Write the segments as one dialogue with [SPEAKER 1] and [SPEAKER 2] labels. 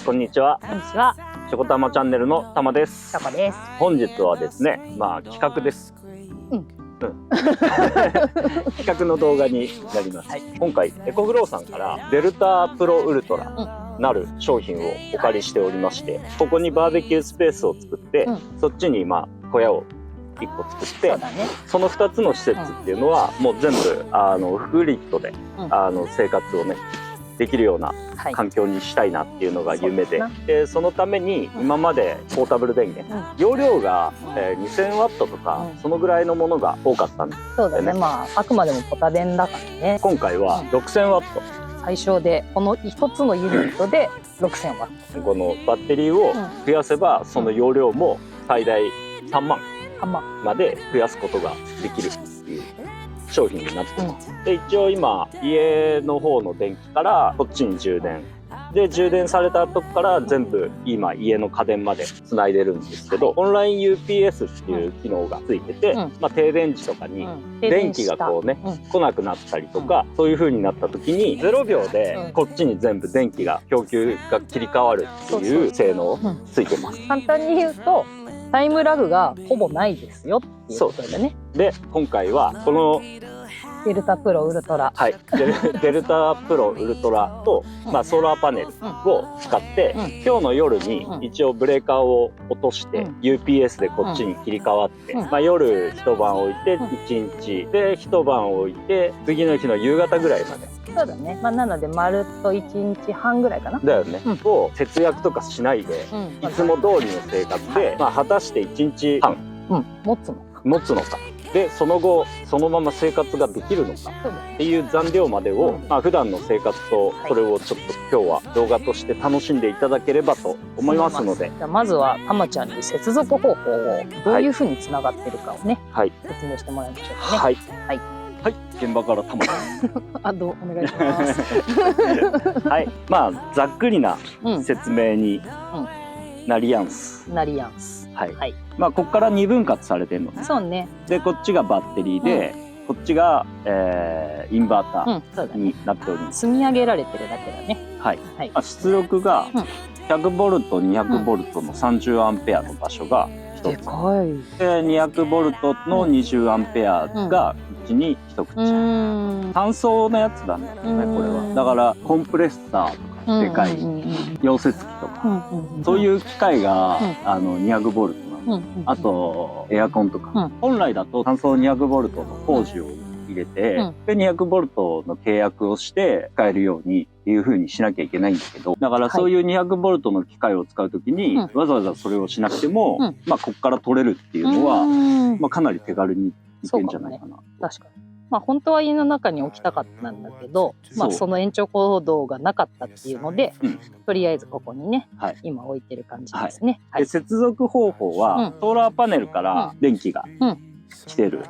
[SPEAKER 1] こんにちは。
[SPEAKER 2] こんにちは。
[SPEAKER 1] しょこたまチャンネルのたまです。
[SPEAKER 2] しょこです。
[SPEAKER 1] 本日はですね、企画です。企画の動画になります。今回エコグローさんからデルタプロウルトラなる商品をお借りしておりまして、ここにバーベキュースペースを作って、そっちに小屋を1個作って、その2つの施設っていうのはもう全部フリットで生活をねできるような環境にしたいなっていうのが夢で、そのために今までポータブル電源、容量が2000ワットとかそのぐらいのものが多かったんです。
[SPEAKER 2] そうだね。あくまでもポタ電だからね。
[SPEAKER 1] 今回は6000ワット。
[SPEAKER 2] 最小でこの1つのユニットで6000ワット。
[SPEAKER 1] このバッテリーを増やせばその容量も最大3万まで増やすことができるっていう商品になってます。で一応今家の方の電気からこっちに充電で、充電されたとこから全部今家の家電までつないでるんですけど、オンライン UPS っていう機能がついてて、停電時とかに電気がこうね来なくなったりとか、そういう風になった時に0秒でこっちに全部電気が供給が切り替わるっていう性能ついてます。
[SPEAKER 2] 簡単に言うとタイムラグがほぼないですよっていうことでね。
[SPEAKER 1] で今回はこの
[SPEAKER 2] デルタプロウルトラ、
[SPEAKER 1] デルタプロウルトラと、ソーラーパネルを使って、今日の夜に一応ブレーカーを落として、UPS でこっちに切り替わって、夜一晩置いて1日で一晩置いて次の日の夕方ぐらいまで。
[SPEAKER 2] そうだね。なのでまるっと1日半ぐらいかな。
[SPEAKER 1] だよね。を節約とかしないで、いつも通りの生活で、果たして1日半
[SPEAKER 2] 持つのか。
[SPEAKER 1] でその後そのまま生活ができるのかっていう残量までを、普段の生活とそれをちょっと今日は動画として楽しんでいただければと思いますので、
[SPEAKER 2] じゃあまずはたまちゃんに接続方法をどういうふうにつながってるかをね、説明してもらいましょうかね。
[SPEAKER 1] はい、現場からたまちゃん
[SPEAKER 2] お願いします。
[SPEAKER 1] ざっくりな説明になりやんす。ここから2分割されてるのね。そうね。でこっちがバッテリーで、こっちが、インバーターになっております。
[SPEAKER 2] 積み上げられてるだけだね。
[SPEAKER 1] 出力が100ボルト、200ボルトの30アンペアの場所が1つ。でかい。で200ボルトの20アンペアがうちに1口。単層のやつなんだよね、これは。だからコンプレッサーとか。でかい溶接機とかそういう機械が200ボルトなの。あとエアコンとか本来だと単層200ボルトの工事を入れてで200ボルトの契約をして使えるようにっていう風にしなきゃいけないんだけど、だからそういう200ボルトの機械を使う時にわざわざそれをしなくてもこっから取れるっていうのはかなり手軽にいけんじゃないかな。
[SPEAKER 2] 確かに。本当は家の中に置きたかったんだけど、その延長コードがなかったっていうので、とりあえずここにね、今置いてる感じですね。
[SPEAKER 1] で接続方法はソーラーパネルから電気が来てる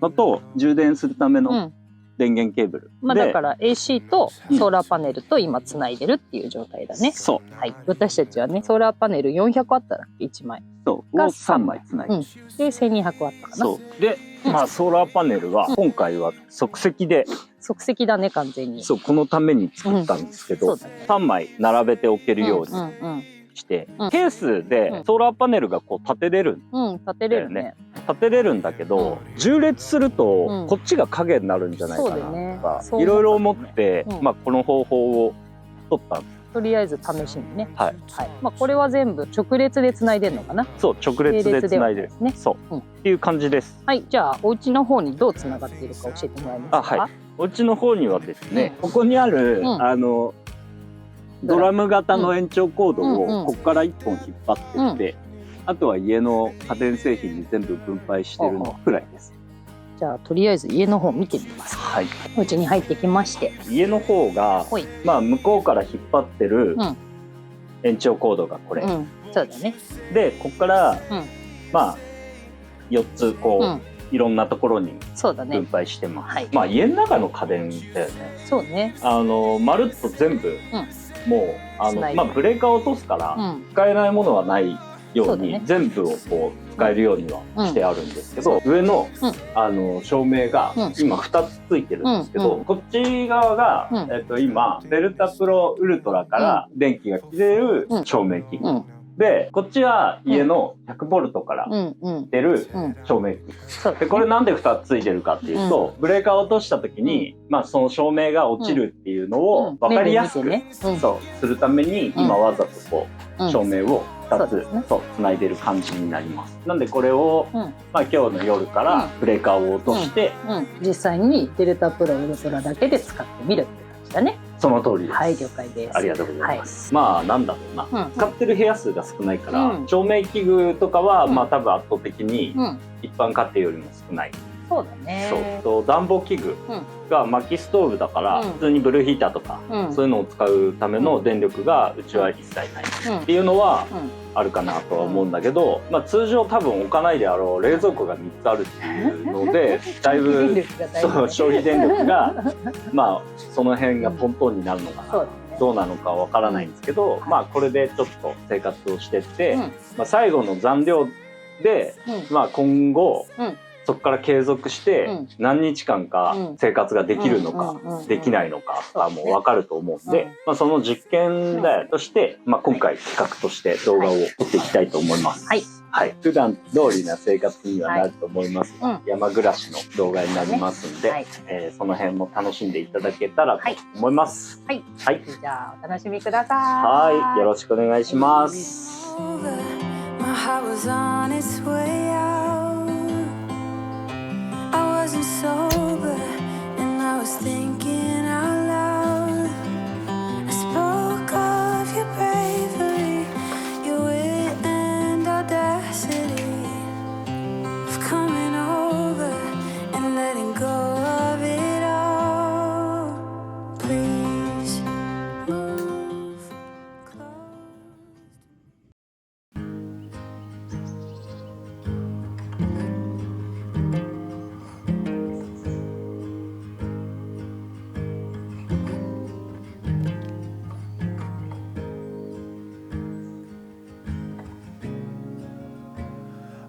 [SPEAKER 1] のと充電するための電源ケーブル。
[SPEAKER 2] だから AC とソーラーパネルと今つないでるっていう状態だね。そう。私たちはね、ソーラーパネル400ワットだっけ1枚。
[SPEAKER 1] そうを3枚つないで。
[SPEAKER 2] で1200ワットかな。
[SPEAKER 1] そう。でソーラーパネルは今回は即席で。
[SPEAKER 2] 即席だね完全に。
[SPEAKER 1] そう、このために作ったんですけど、3枚並べておけるようにしてケースでソーラーパネルがこう立てれるんだよね。立てれるんだけど縦列するとこっちが影になるんじゃないかなとかいろいろ思ってこの方法を取ったんです。
[SPEAKER 2] とりあえず試しにね。これは全部直列でつないでるのかな。
[SPEAKER 1] そう、直列でつないでるね。そうっていう感じです。
[SPEAKER 2] じゃあお家の方にどうつながっているか教えてもらえますか。
[SPEAKER 1] お家の方にはですね、ここにあるドラム型の延長コードをここから1本引っ張ってって、あとは家の家電製品に全部分配してるのくらいです。
[SPEAKER 2] じゃあとりあえず家の方見てみますか。お家に入ってきまして、
[SPEAKER 1] 家の方が向こうから引っ張ってる延長コードがこれ。
[SPEAKER 2] そうだね。
[SPEAKER 1] でここから4つこういろんなところに分配してます。家の中の家電だよね。
[SPEAKER 2] そうね。
[SPEAKER 1] まるっと全部もうブレーカーを落とすから使えないものはないように全部をこう使えるようにはしてあるんですけど、上の照明が今2つついてるんですけど、こっち側が今デルタプロウルトラから電気が切れる照明器具で、こっちは家の100ボルトから出る照明器具で、これなんで2つついてるかっていうと、ブレーカーを落とした時にその照明が落ちるっていうのを分かりやすくするために、今わざとこう照明を2つつないでる感じになります。なんでこれを今日の夜からブレーカーを落として
[SPEAKER 2] 実際にデルタプロウルトラだけで使ってみるって感じだね。
[SPEAKER 1] その通りです。
[SPEAKER 2] はい、了解です。
[SPEAKER 1] ありがとうございます。なんだろうな、使ってる部屋数が少ないから、照明器具とかは多分圧倒的に一般家庭よりも少ない。
[SPEAKER 2] そうだね。
[SPEAKER 1] そう、暖房器具が薪ストーブだから、普通にブルーヒーターとかそういうのを使うための電力がうちは一切ないっていうのはあるかなとは思うんだけど、通常多分置かないであろう冷蔵庫が3つあるっていうのでだいぶ消費電力がその辺がトントンになるのかな、どうなのかわからないんですけど、これでちょっと生活をしてって、最後の残量で今後そこから継続して何日間か生活ができるのかできないのかがもう分かると思うんで、その実験だとして今回企画として動画を撮っていきたいと思います。はい、普段通りな生活にはなると思いますが、山暮らしの動画になりますんで、その辺も楽しんでいただけたらと思います。
[SPEAKER 2] はい、じゃあお楽しみください。
[SPEAKER 1] はい、よろしくお願いします。
[SPEAKER 3] Wasn't sober and I was thinking out loud. I spoke of your bravery, your wit and audacity of coming over and letting go of it all. Please move close.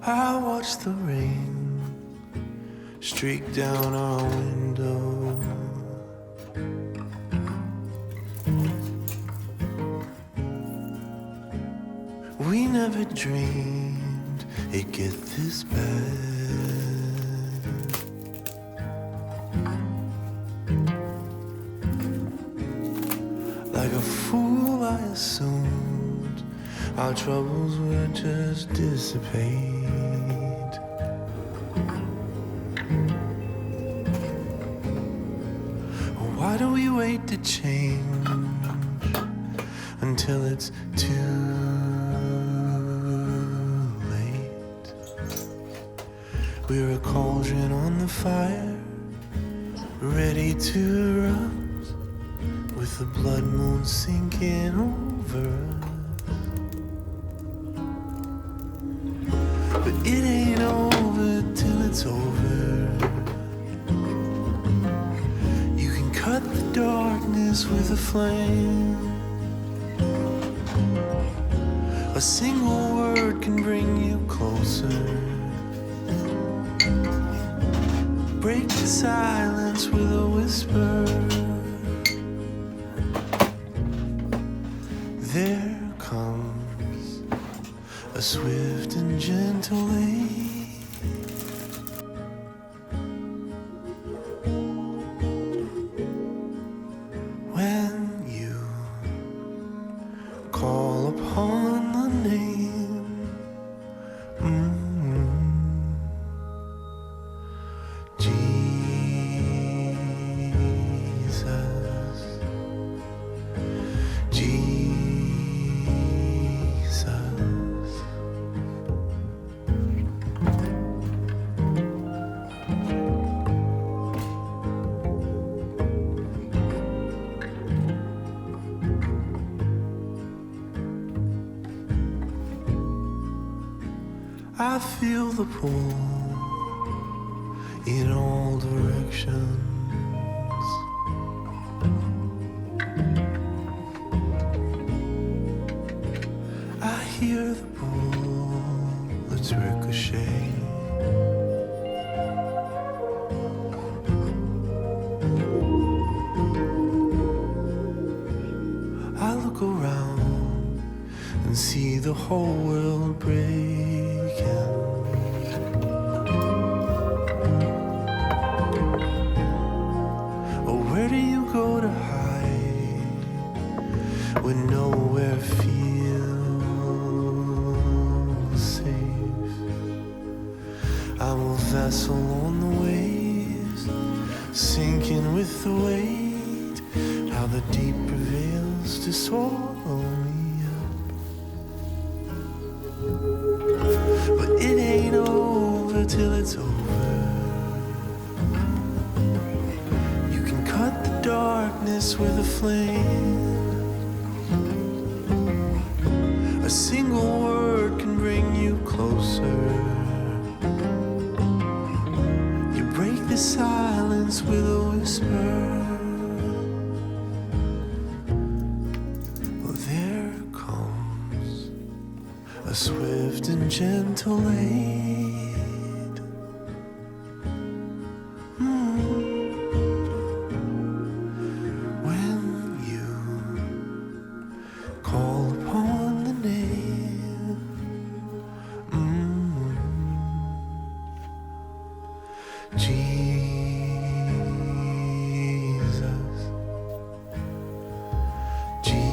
[SPEAKER 3] I watch the rain streak down our window. We never dreamed it'd get this bad. Like a fool I assumed our troubles would just dissipate. Why do we wait to change until it's too late? We're a cauldron on the fire, ready to erupt, with the blood moon sinking over us. But it ain't over till it's over. You can cut the darkness with a flame. A single word can bring you closer. Break the silence with a whisper. There comes a swift and gentle aid. When you call upon the name, Jesus, Jesus. I feel the pull in all directions. I hear the bullets ricochet. whole world breaking. Oh, where do you go to hide when nowhere feels safe? I'm a vessel on the waves, sinking with the weight. How the deep prevails to swallow me up. But it ain't over till it's over. You can cut the darkness with a flame. A single word can bring you closer. You break the silence with a whisper. A swift and gentle aid. When you call upon the name, Jesus, Jesus.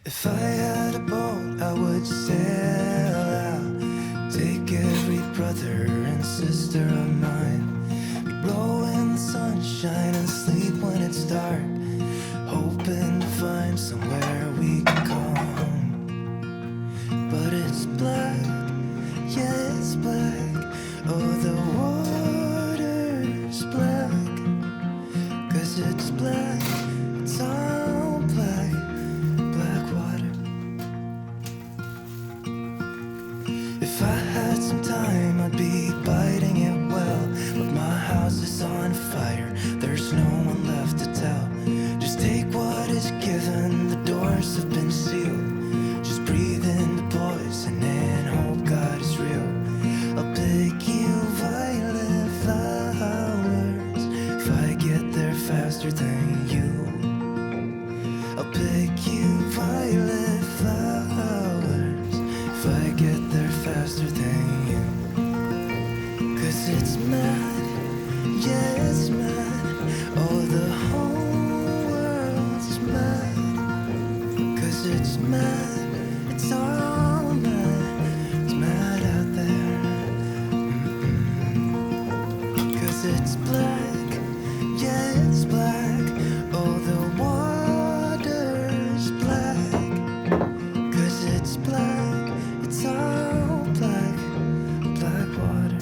[SPEAKER 3] If I had a boat, I would sail out, take every brother and sister of mine. We roll in the sunshine and sleep when it's dark, hoping to find somewhere we can call home. But it's black, yeah, it's black. Oh, the water's black, 'cause it's black, it's all black. If I had some time, I'd be biting it well. But my house is on fire, there's no one left to tell. Just take what is given, the doors have been sealed. Just breathe in the poison and hope God is real. I'll pick you violet flowers if I get there faster than you. I'll pick you violet flowers if I get there faster than you. 'Cause it's mad, yeah, it's mad. Oh, the whole world's mad. 'Cause it's mad, it's all mad. It's mad out there. 'Cause it's black, yeah, it's black. Oh, the water's black. 'Cause it's black, it's all black, black water.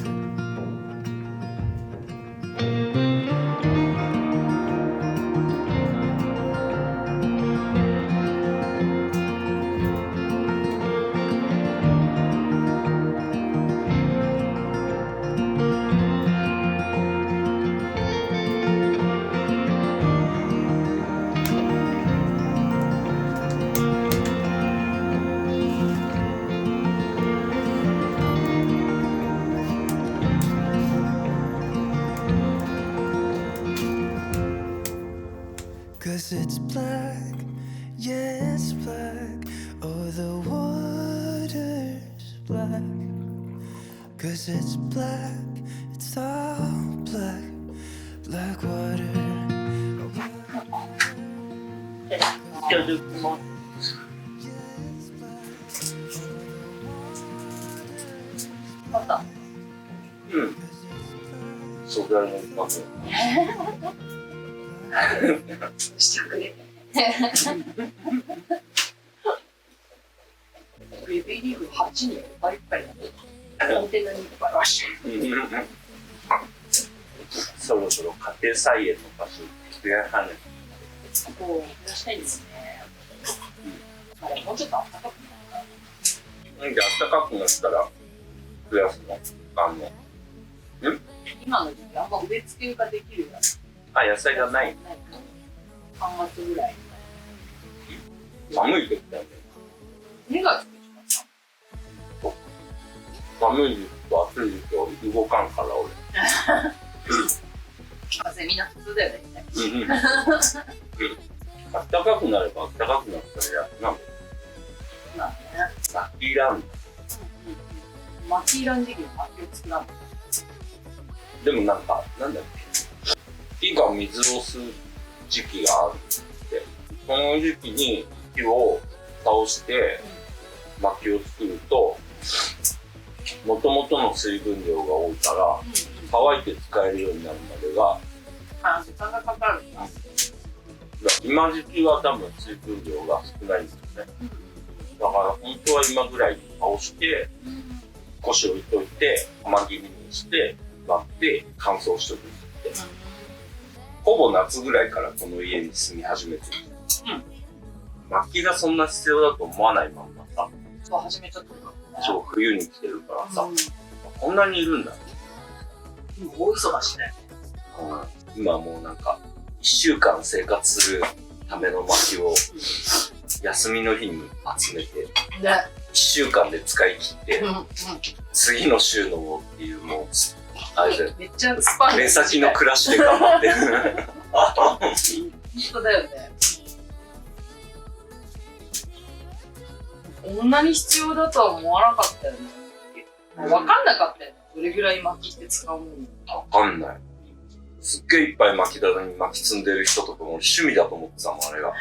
[SPEAKER 3] Cause it's black, yeah, it's black. Oh, the water's black. Cause it's black, it's all black, black water.
[SPEAKER 4] してくれ。ベビーリーフ8人いっぱいいっぱいだね。コンテナにいっぱいわし。
[SPEAKER 1] そろそろ家庭菜園の場所増やさない。
[SPEAKER 4] ここを増やしたいんですね。あれもうちょっと暖かくなるかな。
[SPEAKER 1] なんで暖かくなったら増やすの？
[SPEAKER 4] 今の時期あんま植え付けができるような。
[SPEAKER 1] あ、野菜がない。
[SPEAKER 4] 3月ぐらい。
[SPEAKER 1] 寒い時だよね。
[SPEAKER 4] 2月でしょ。
[SPEAKER 1] 寒い時と暑い時と動かんから俺。
[SPEAKER 4] みんな普通だよね。
[SPEAKER 1] 暖かくなれば暖かくなったらなんで。
[SPEAKER 4] まあね。
[SPEAKER 1] ラッキーランド。
[SPEAKER 4] マキーラン時期に薪を作らん。
[SPEAKER 1] でもなんか、なんだっけ。木が水を吸う時期があるって。その時期に木を倒して薪を作ると、もともとの水分量が多いから、乾いて使えるようになるまでが、
[SPEAKER 4] 時間がかかるんだ。
[SPEAKER 1] 今時期は多分水分量が少ないんですよね。だから本当は今ぐらいに倒して、少し置いといて、甘切りにして割って乾燥しとくって、ほぼ夏ぐらいからこの家に住み始めてる。薪がそんな必要だと思わないまんまさ、
[SPEAKER 4] そう始めちゃったからね。
[SPEAKER 1] そう冬に来てるからさ、こんなにいるんだね。
[SPEAKER 4] 大忙しね。
[SPEAKER 1] 今もうなんか1週間生活するための薪を休みの日に集めて、1週間で使い切って、次の週のもっていう、もうあれだよ、
[SPEAKER 4] めっちゃスパン
[SPEAKER 1] 目先の暮らしで頑張ってる。
[SPEAKER 4] 本当だよね。こんなに必要だとは思わなかったよね。分かんなかったよね。どれぐらい薪って使うもの。
[SPEAKER 1] わかんない。すっげえいっぱい薪棚に薪積んでる人とかも趣味だと思ってたもん、あれが。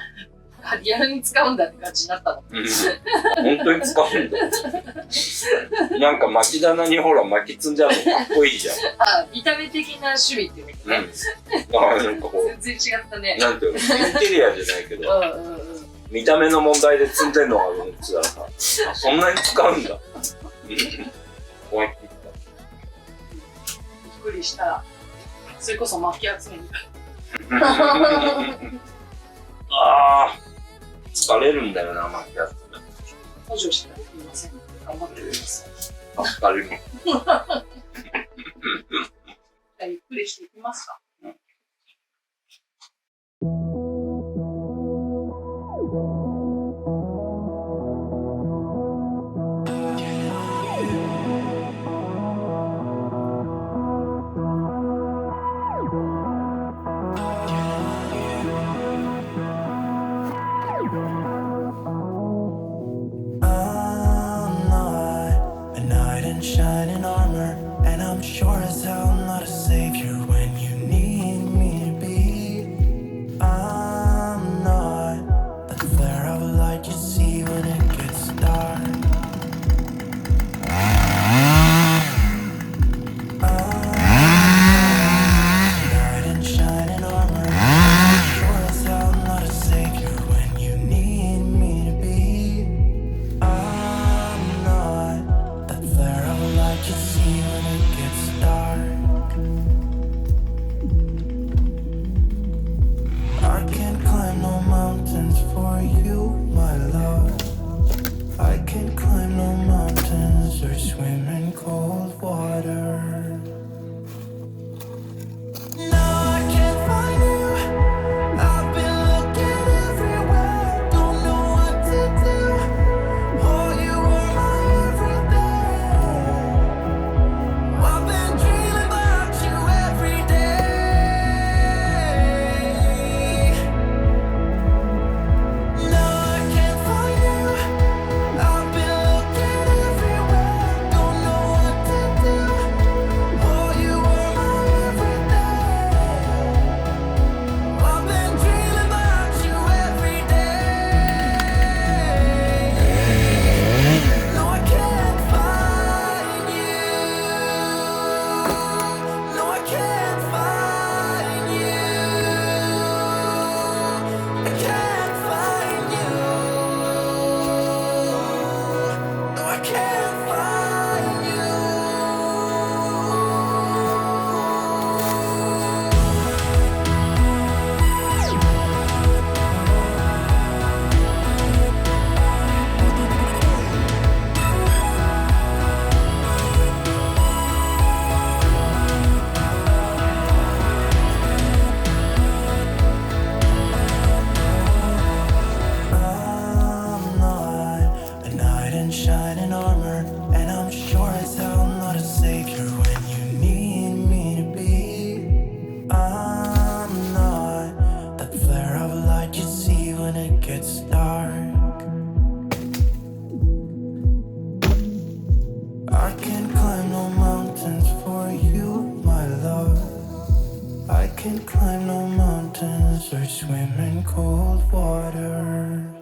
[SPEAKER 4] リアルに使うんだって感じになったの。
[SPEAKER 1] 本当に使うんだ。なんか薪棚にほら薪積んじゃうのかっこいいじゃん。
[SPEAKER 4] あ、見た目的な趣味っていうことね。
[SPEAKER 1] なんかこう、
[SPEAKER 4] 全然違ったね。
[SPEAKER 1] なんていうの、インテリアじゃないけど、見た目の問題で積んでんのかと思ってたらさ、そんなに使うんだ。こうやって言った。
[SPEAKER 4] びっくりした。それこそ薪集めに。
[SPEAKER 1] ああ、疲れるんだよな、薪集め。
[SPEAKER 4] 補助しかできません。頑張ってください。
[SPEAKER 1] 助かります。
[SPEAKER 4] じゃあゆっくりしていきますか。
[SPEAKER 3] Shining armor, and I'm sure as hell not a savior when you need or swim in cold water.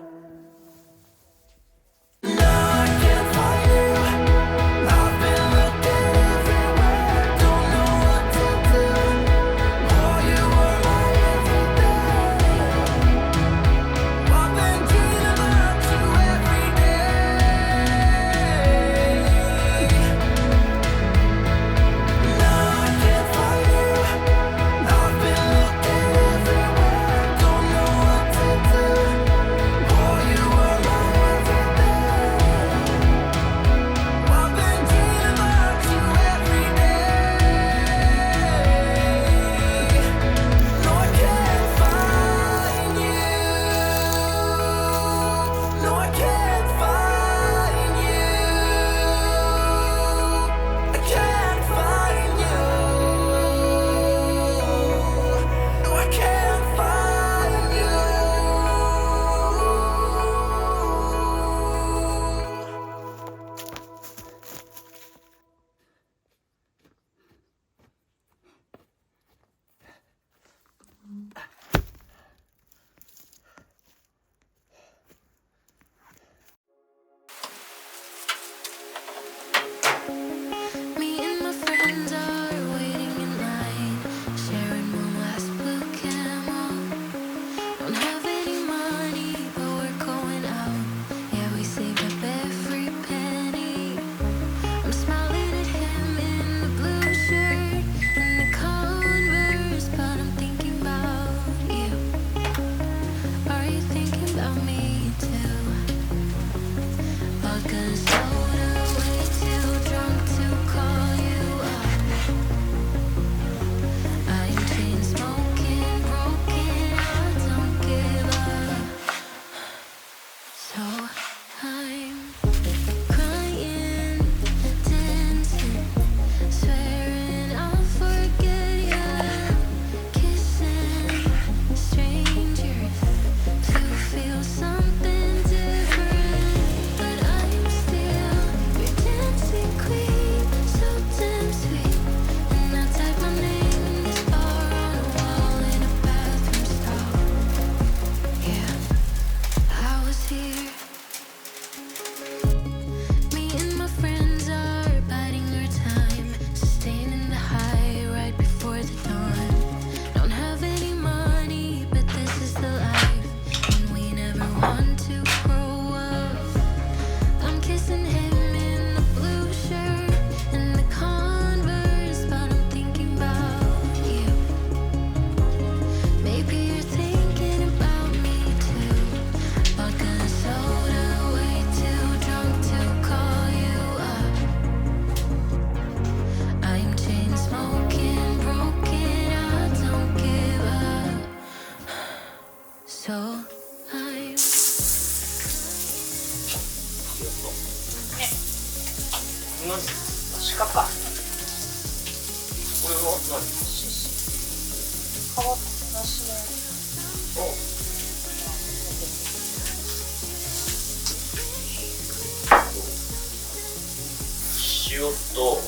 [SPEAKER 5] 塩と胡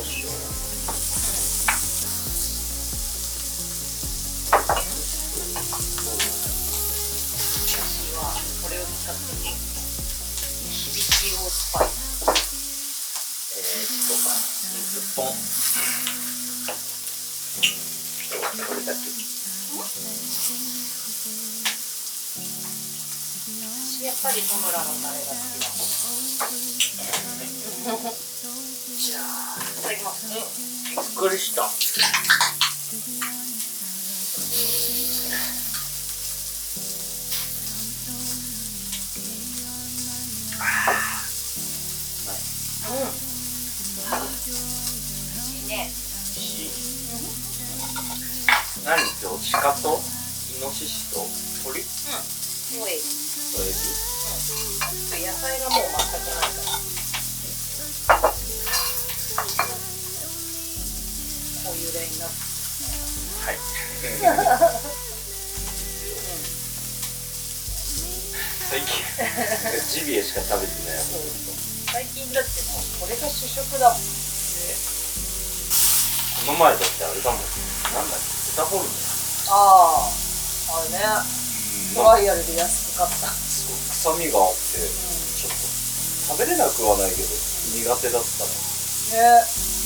[SPEAKER 5] 椒。
[SPEAKER 4] 私はこれを使って響きをスパイス。
[SPEAKER 5] 水ポン。これだけ。
[SPEAKER 4] 私やっぱりトムラのタレが好きだ。じゃあいただきます。
[SPEAKER 5] びっくりした。
[SPEAKER 4] いいね。
[SPEAKER 5] 何今日鹿とイノシシと鳥？
[SPEAKER 4] おい。
[SPEAKER 5] それで。
[SPEAKER 4] 野菜がもう全くないから。こういうラインナップ。
[SPEAKER 5] はい。最近ジビエしか食べてない。
[SPEAKER 4] 最近だってもうこれが主食だもん。
[SPEAKER 5] この前だってあれだもん。なんだっけ、豚ホルモン。
[SPEAKER 4] あれね、トライアルで安く買った。
[SPEAKER 5] 臭みがあって、ちょっと食べれなくはないけど苦手だったね。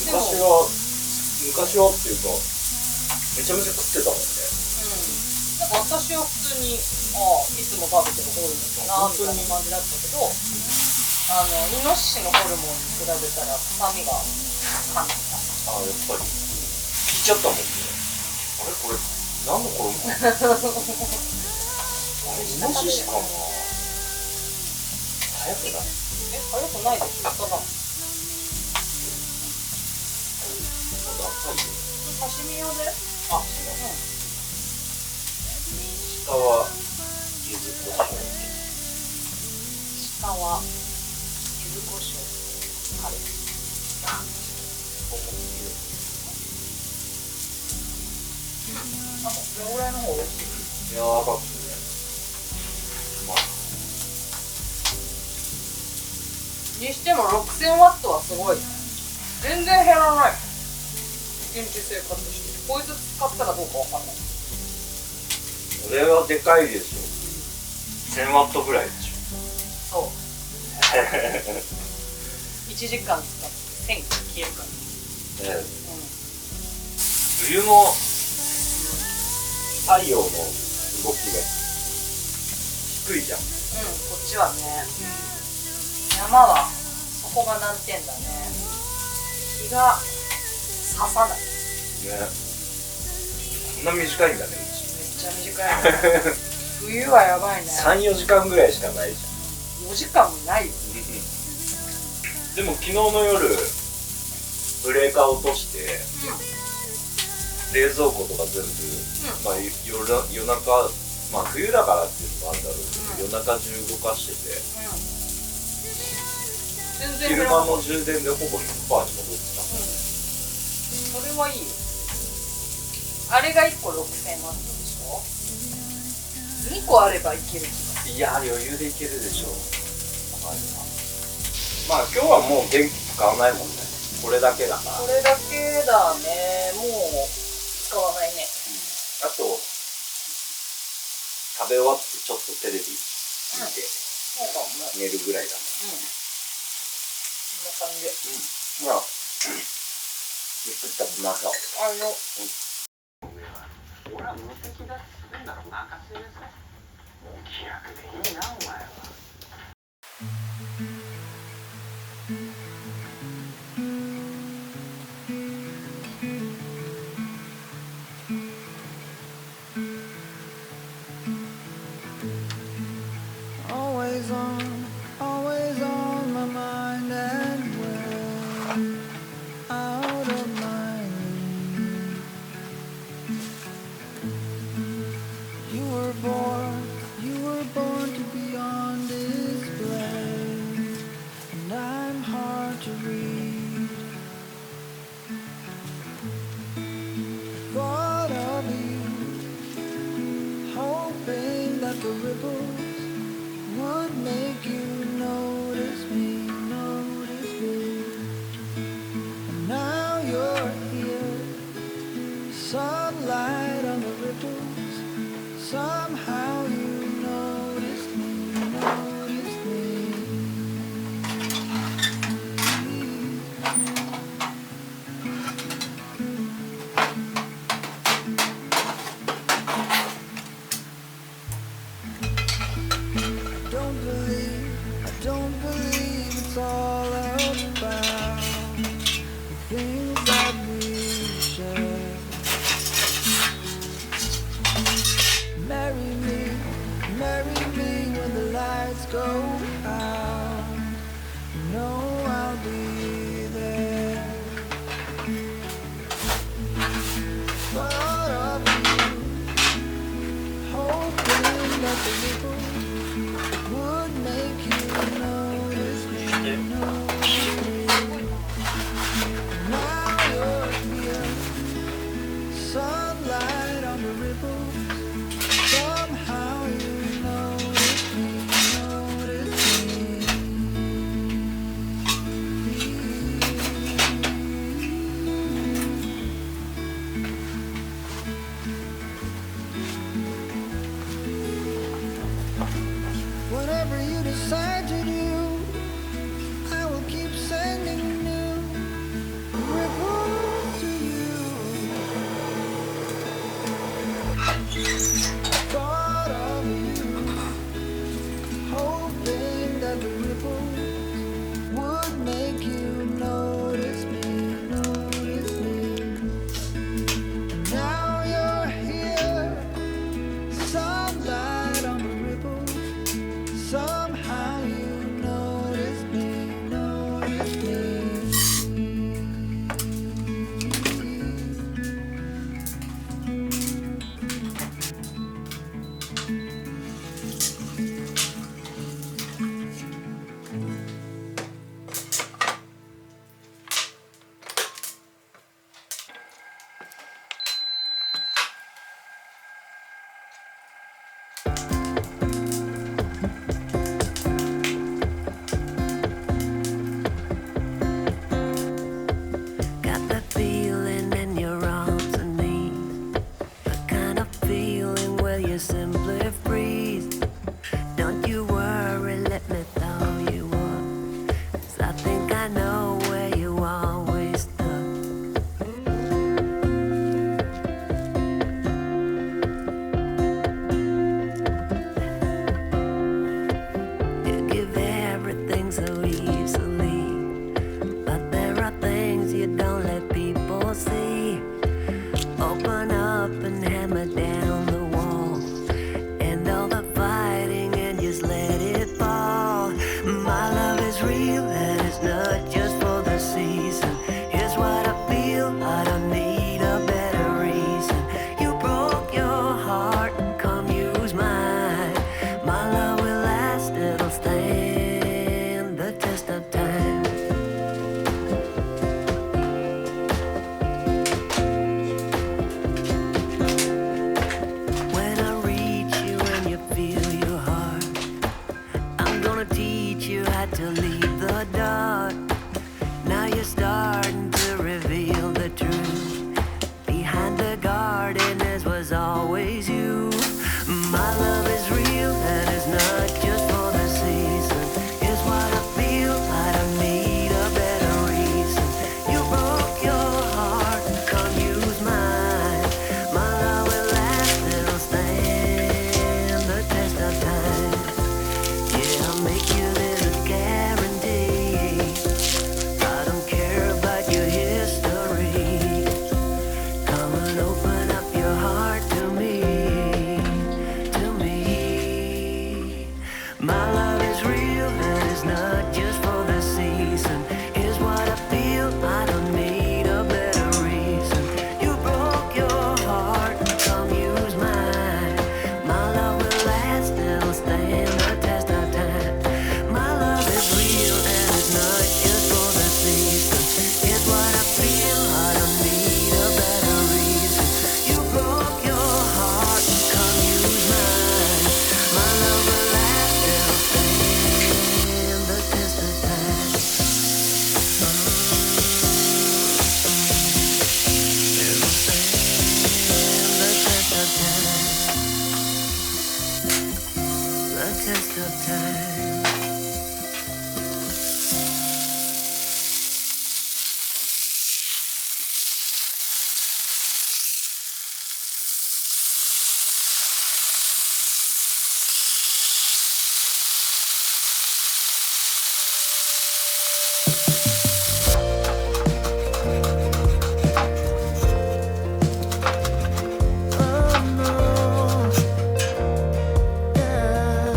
[SPEAKER 5] 昔はっていうかめちゃめちゃ食ってたもんね。
[SPEAKER 4] なんか私は普通にいつも食べてるホルモンだなみたいな感じだったけど、イノシシのホルモンに比べたら臭みが感じた。
[SPEAKER 5] やっぱり聞いちゃったもんね。あれこれ何のホルモン？イノシシかな。早くない？
[SPEAKER 4] 早くないですよ。ただ刺身用で？
[SPEAKER 5] 下は柚子胡椒。
[SPEAKER 4] 下は柚子胡椒。カレー。これぐらいの方が美味しい。
[SPEAKER 5] 柔らかくてね。
[SPEAKER 4] にしても6000ワットはすごい。全然減らない。現地生活して。こいつ使ったらどうかわかんない。
[SPEAKER 5] これはでかいでしょ。1000ワットぐらいでしょ。
[SPEAKER 4] そう。1時間使って1000消えるから。
[SPEAKER 5] 冬の太陽の動きが低いじゃん。
[SPEAKER 4] こっちはね。山はそこが難点だね。日が差さない。
[SPEAKER 5] ね。こんな短いんだね、うち。
[SPEAKER 4] めっちゃ短いね。冬はやばいね。
[SPEAKER 5] 3、4時間ぐらいしかないじゃん。
[SPEAKER 4] 4時間もないよ。
[SPEAKER 5] でも昨日の夜ブレーカー落として、冷蔵庫とか全部、夜中、冬だからっていうのもあるんだろうけど、夜中中動かしてて、昼間の充電でほぼ 100% に戻ってた。
[SPEAKER 4] それはいいよ。あれが1個6000ワットでしょ。2個あればいける気がする。
[SPEAKER 5] いや余裕でいけるでしょ。今日はもう電気使わないもんね。これだけだから。
[SPEAKER 4] これだけだね。もう使わないね。
[SPEAKER 5] あと食べ終わってちょっとテレビ見て、寝るぐらいだね。
[SPEAKER 4] こんな感じ。
[SPEAKER 5] ゆっくり食べましょう。
[SPEAKER 6] 俺は無敵だっつってんだろ、任せなさい。もう気楽でいいな、お前は。
[SPEAKER 3] Always on my mind, and when out of my league. You were born to be on display, and I'm hard to read. Thought of you, hoping that the ripples would make you notice me. And now you're here, sunlight on the ripples. Somehow you noticed me. I don't believe it's all about the things that we share. Marry me when the lights go out. You know I'll be there. Thought of you, hoping that the ripples would make you notice me. Now you're here, sunlight on the ripples. Somehow you notice me. thought of you, hoping that the ripples would make you notice me, notice me. And now you're here, sunlight on the ripples. Somehow you notice me, notice me. Got that feeling in your arms and knees, the kind of feeling where you simply freeze. Don't you worry, let me throw you up, 'cause I think I know where you always stuck. You give everything so easily, but there are things you don't let people see. Open up and hammer down the wall, and all the fighting and just let it fall. My love is real and it's not just for the season. Here's what I feel, I don't need a better reason. You broke your heart, come use mine. My love will last, it'll stand the test of time. When I reach you and you feel your heart, I'm gonna teach you how to leave the dark. Now you're starting to reveal the truth. Behind the gardeners was always you. My love is real and it's not just for the season. Here's what I feel, I don't need a better reason. You broke your heart, come use mine. My love will last, it'll stand the test of time. Yeah, I'll make you this a guarantee. I don't care about your history. Come and open up your heart to me, to me. My love is real and it's not just for the season. Here's what I feel, I don't need a better reason. You broke your heart, come use mine. My love will last, it'll stand the test of time. My love is real and it's not just for the season. Here's what I feel, I don't need a better reason. You broke your heart, come use mine. My love will last, it'll stand the test of time. It'll stand the test of time. The test of time. Oh no, yeah.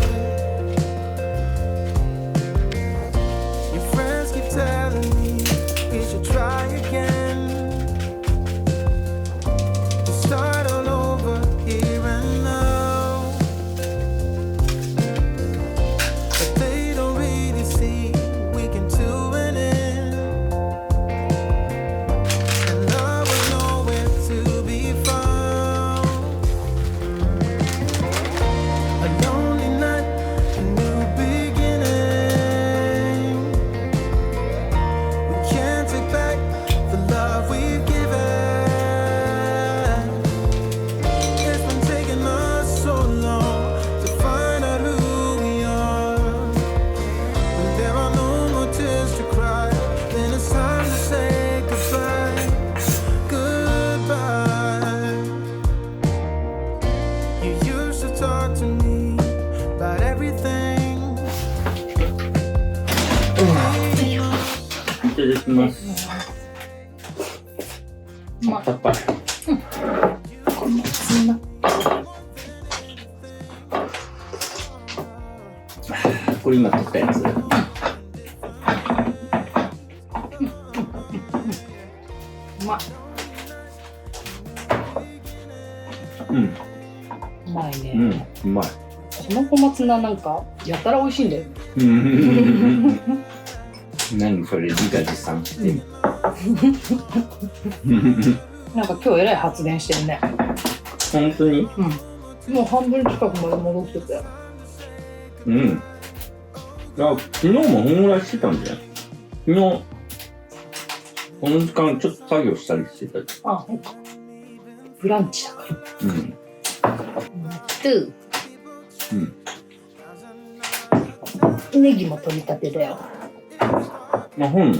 [SPEAKER 3] You used to talk to me about everything.
[SPEAKER 1] いただきます。高い。これ今取ったやつ。うん。
[SPEAKER 2] うまいね。
[SPEAKER 1] うん、うまい。
[SPEAKER 2] この小松菜なんかやたら美味しいんだよ。
[SPEAKER 1] 何それ自画自賛して。
[SPEAKER 2] なんか今日えらい発電してるね。
[SPEAKER 1] 本当に？
[SPEAKER 2] うん。もう半分近くまで戻ってたよ。
[SPEAKER 1] うん。あ、昨日もほんぐらいしてたんじゃない？昨日この時間ちょっと作業したりしてた。
[SPEAKER 2] あ、そうか。ブランチだから。
[SPEAKER 1] うん。
[SPEAKER 2] うん。ネギも取り立てだよ。
[SPEAKER 1] あ、ほん。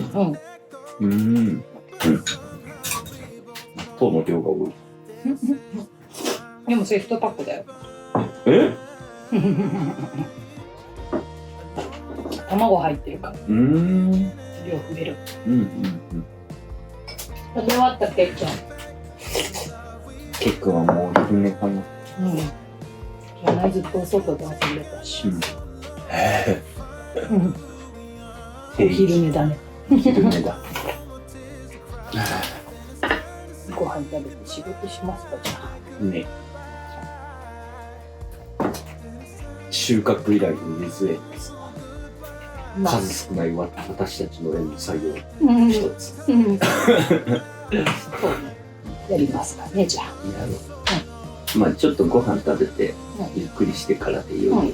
[SPEAKER 1] うん。糖の量が多い。
[SPEAKER 2] でもそれ1パックだよ。
[SPEAKER 1] え？
[SPEAKER 2] 卵入ってるから。量増える。食べ終わったケッちゃん。
[SPEAKER 1] ケックはもう昼寝かな。
[SPEAKER 2] じゃないずっと外で遊んでたし。お昼寝だね。
[SPEAKER 1] 昼寝だ。
[SPEAKER 2] ご飯食べて仕事しますかじゃあ。
[SPEAKER 1] ね。収穫以来の水園です。数少ない私たちの園の作業一つ。そうね。やりますかねじゃあ。やろう。まあちょっとご飯食べてゆっくりしてからでよい。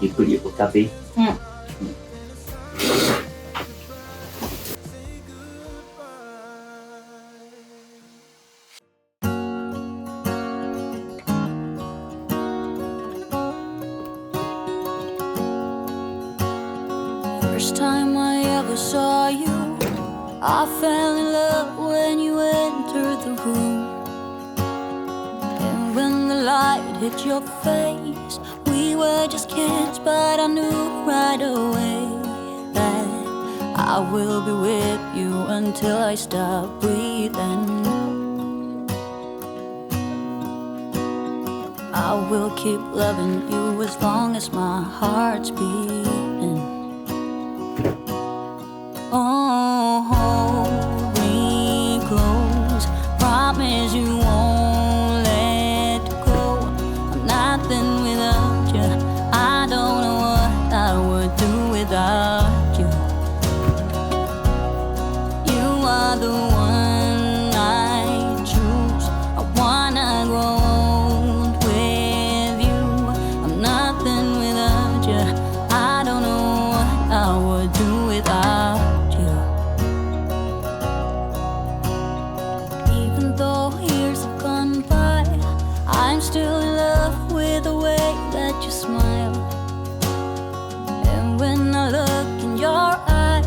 [SPEAKER 1] ゆっくりお食べ。
[SPEAKER 7] First time I ever saw you, I fell in love when you entered the room. And when the light hit your face, we were just kids, but I knew right away that I will be with you until I stop breathing. I will keep loving you as long as my heart's beating. Oh, hold me close, promise you won't let go. I'm nothing without you, I don't know what I would do without you. You are the one I choose, I wanna grow old with you. I'm nothing without you, I don't know what I would do without you. I'm still in love with the way that you smile. And when I look in your eyes,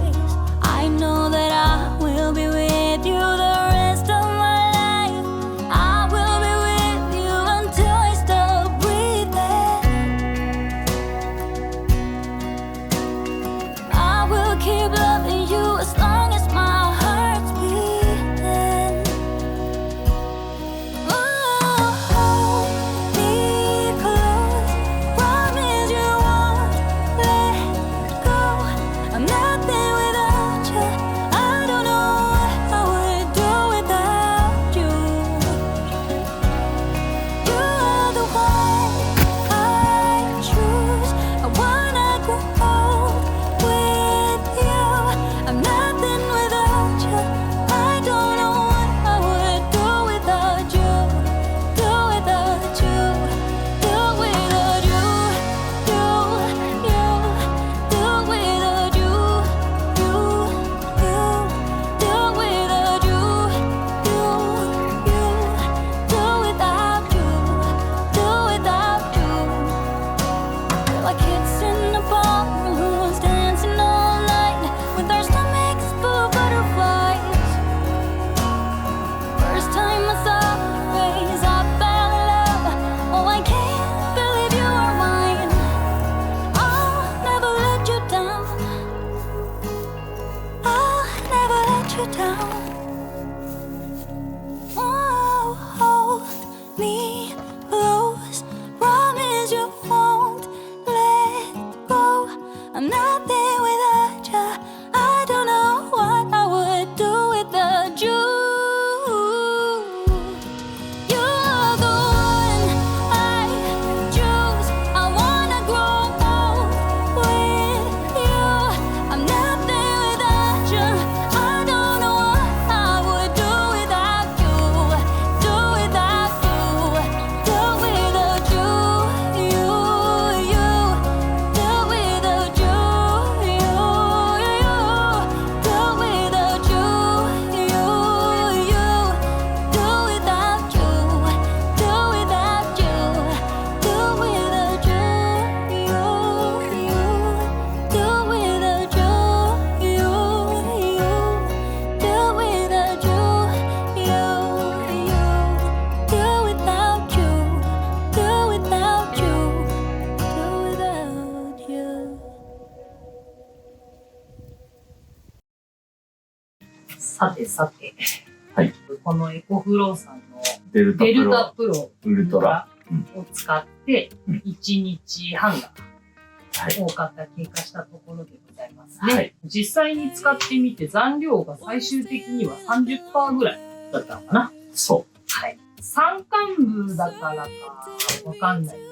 [SPEAKER 7] I know that I will be with you the rest of my life. I will be with you until I stop breathing. I will keep loving you as long as my heart's beating. Oh, hold me
[SPEAKER 4] さてさて、
[SPEAKER 1] はい、
[SPEAKER 4] このエコフローさんの
[SPEAKER 1] デルタ
[SPEAKER 4] プロ
[SPEAKER 1] ウルトラ
[SPEAKER 4] を使って1日半が
[SPEAKER 1] はい、
[SPEAKER 4] 多かった経過したところでございますね。
[SPEAKER 1] はい、
[SPEAKER 4] 実際に使ってみて残量が最終的には 30% ぐらいだったのかな。
[SPEAKER 1] そう。
[SPEAKER 4] はい。山間部だからかわかんないけ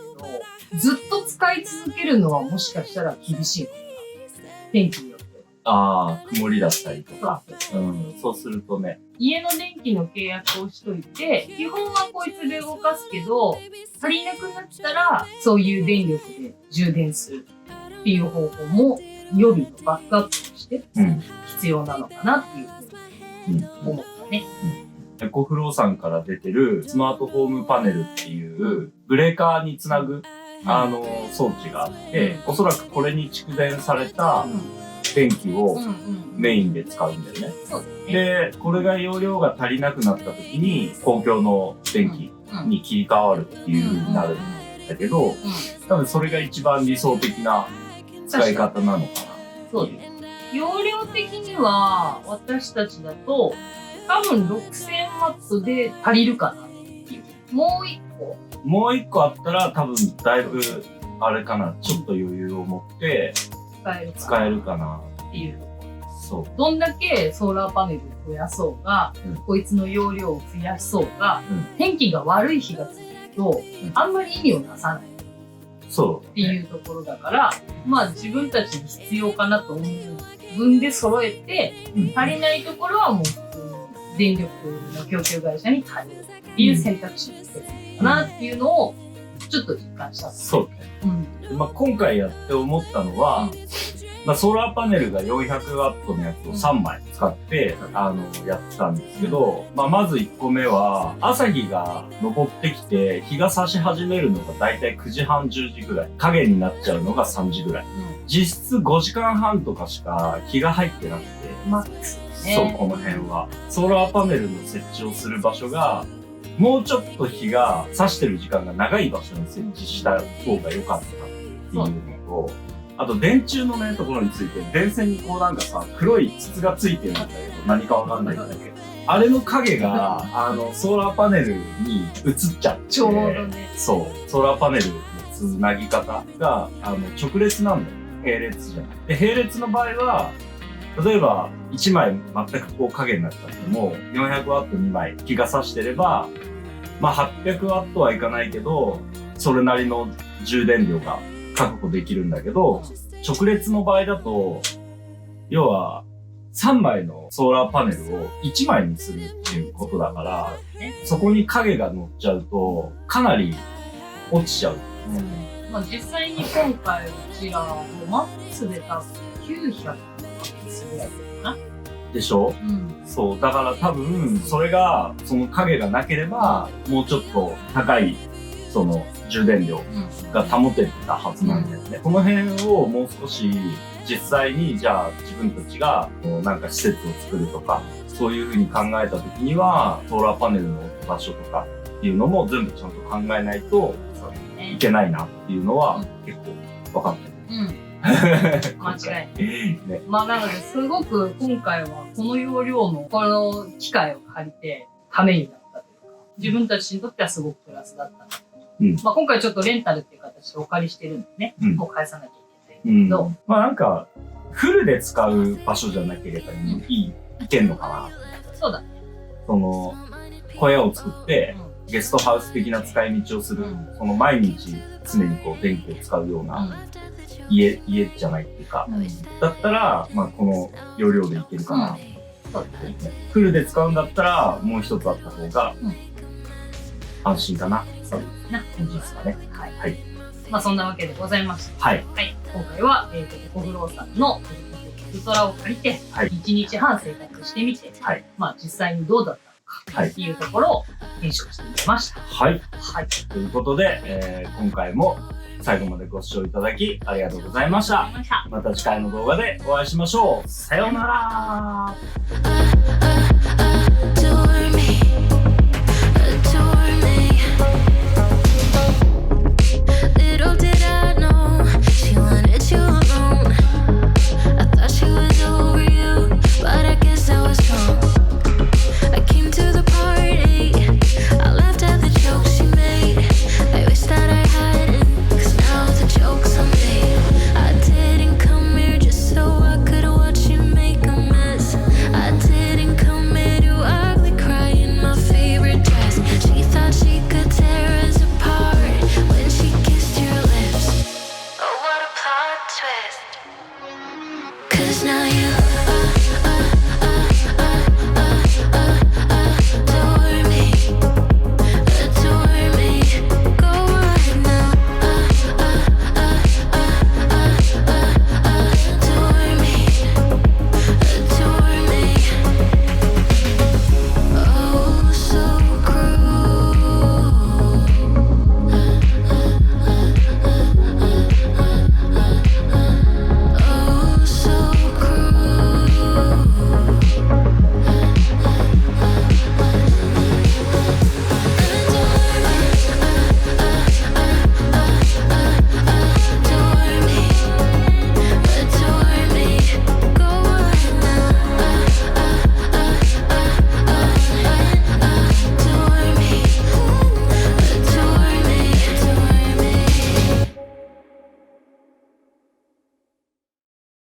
[SPEAKER 4] ど、ずっと使い続けるのはもしかしたら厳しいのかな。天気によっては。
[SPEAKER 1] ああ、曇りだったりとか。
[SPEAKER 4] そう
[SPEAKER 1] そうするとね。
[SPEAKER 4] 家の電気の契約をしといて、基本はこいつで動かすけど、足りなくなったら、そういう電力で充電するっていう方法も予備のバックアップとして必要なのかなっていうふうに思ったね。
[SPEAKER 1] エコフローさんから出てるスマートホームパネルっていうブレーカーにつなぐ装置があって、おそらくこれに蓄電された電気をメインで使うんだよね。で、これが容量が足りなくなった時に公共の電気に切り替わるっていう風になるんだけど、多分それが一番理想的な使い方なのかな。
[SPEAKER 4] そうです。容量的には私たちだと多分6000ワットで足りるかなっていう。もう一個
[SPEAKER 1] あったら多分だいぶあれかな、ちょっと余裕を持って使えるかな
[SPEAKER 4] っていう。
[SPEAKER 1] そう。
[SPEAKER 4] どんだけソーラーパネルを増やそうが、こいつの容量を増やそうが、天気が悪い日が続くと、あんまり意味をなさない。
[SPEAKER 1] そう
[SPEAKER 4] っていうところだから、まあ自分たちに必要かなと思う分で揃えて、足りないところはもう普通に電力の供給会社に頼るっていう選択肢にしてるかなっていうのをちょっと実感した。
[SPEAKER 1] そうね。まあ今回やって思ったのは、まあソーラーパネルが400ワットのやつを3枚使ってやってたんですけど、まあまず1個目は朝日が昇ってきて日が差し始めるのがだいたい9時半10時ぐらい、影になっちゃうのが3時ぐらい、実質5時間半とかしか日が入ってなくて、
[SPEAKER 4] マックスね。
[SPEAKER 1] そう、この辺はソーラーパネルの設置をする場所がもうちょっと日が差してる時間が長い場所に設置した方が良かったっていうのと、あと電柱のねところについて電線にこうなんかさ黒い筒がついてるんだけど何かわかんないんだけど、あれの影がソーラーパネルに映っちゃって、
[SPEAKER 4] ちょうどね。
[SPEAKER 1] そう、ソーラーパネルのつなぎ方が直列なんだよ。並列じゃない。で並列の場合は例えば1枚全くこう影になっちゃっても400ワット2枚日が差してれば、まあ800ワットはいかないけどそれなりの充電量が確保できるんだけど、直列の場合だと要は3枚のソーラーパネルを1枚にするっていうことだから、そこに影が乗っちゃうとかなり落ちちゃう。
[SPEAKER 4] まあ実際に今回うちらもマックスで多分900ワットぐらいかな。
[SPEAKER 1] でしょ？そう。だから多分それがその影がなければもうちょっと高いその充電量が保ててたはずなんだよね。この辺をもう少し実際にじゃあ自分たちがなんか施設を作るとかそういうふうに考えた時にはソーラーパネルの場所とかっていうのも全部ちゃんと考えないといけないなっていうのは結構分かってる。
[SPEAKER 4] 間違いない。ね、まあなのですごく今回はこの容量のこの機械を借りてためになったというか、自分たちにとってはすごくプラスだったな。まあ今回ちょっとレンタルっていう形でお借りしてるんでね、もう返さなきゃいけないんだけど、
[SPEAKER 1] まあなんかフルで使う場所じゃなければいけんのかな。
[SPEAKER 4] そうだね。
[SPEAKER 1] その小屋を作って、ゲストハウス的な使い道をする、その毎日常にこう電気を使うような家じゃないっていうか、だったらまあこの容量でいけるかな。フルで使うんだったらもう一つあった方が安心かな。そうですね。感じですかね。はい。
[SPEAKER 4] まあそんなわけでございまして、
[SPEAKER 1] はい。
[SPEAKER 4] 今回はエコフローさんのウルトラを借りて1日半生活してみて、まあ実際にどうだったのかっていうところを検証してみました。はい。
[SPEAKER 1] ということで、今回も最後までご視聴いただきありがとうございました。また次回の動画でお会いしましょう。さようなら。